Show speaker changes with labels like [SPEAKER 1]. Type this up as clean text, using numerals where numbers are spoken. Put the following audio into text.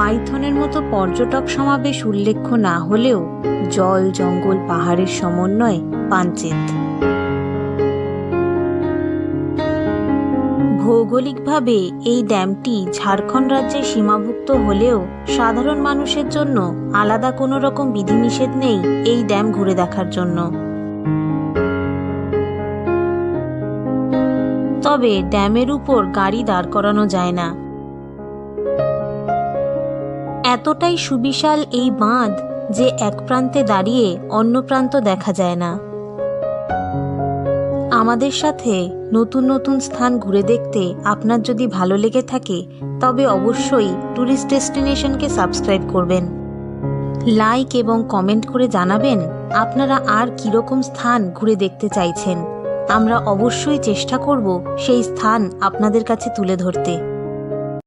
[SPEAKER 1] মাইথনের মতো পর্যটক সমাবেশ উল্লেখ্য না হলেও জল, জঙ্গল, পাহাড়ের সমন্বয়ে পাঞ্চেত। ভৌগোলিকভাবে এই ড্যামটি ঝাড়খণ্ড রাজ্যে সীমাভুক্ত হলেও সাধারণ মানুষের জন্য আলাদা কোনো রকম বিধিনিষেধ নেই এই ড্যাম ঘুরে দেখার জন্য। তবে ড্যামের উপর গাড়ি দাঁড় করানো যায় না। এতটাই সুবিশাল এই বাঁধ যে এক প্রান্তে দাঁড়িয়ে অন্য প্রান্ত দেখা যায় না। আমাদের সাথে নতুন নতুন স্থান ঘুরে দেখতে আপনার যদি ভালো লেগে থাকে তবে অবশ্যই ট্যুরিস্ট ডেস্টিনেশনকে সাবস্ক্রাইব করবেন। লাইক এবং কমেন্ট করে জানাবেন আপনারা আর কীরকম স্থান ঘুরে দেখতে চাইছেন। আমরা অবশ্যই চেষ্টা করব সেই স্থান আপনাদের কাছে তুলে ধরতে।